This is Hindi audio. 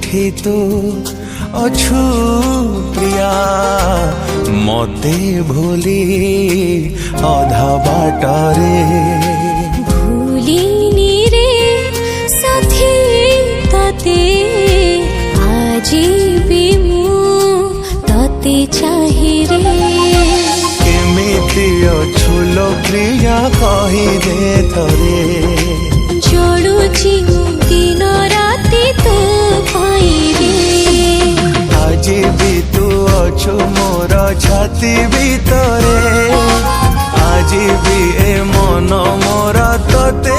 जोठी तू अछु प्रिया मते भूली अधा बाटरे भूलिनी रे साथी तते आजी भी मु तते चाहि रे केमिति अछु लो प्रिया कहि दे थरे जोड़ुची दिन राति तो पाई रे आज भी तू अछु मोर छाती भीतरे आज भी ए मन मोर तते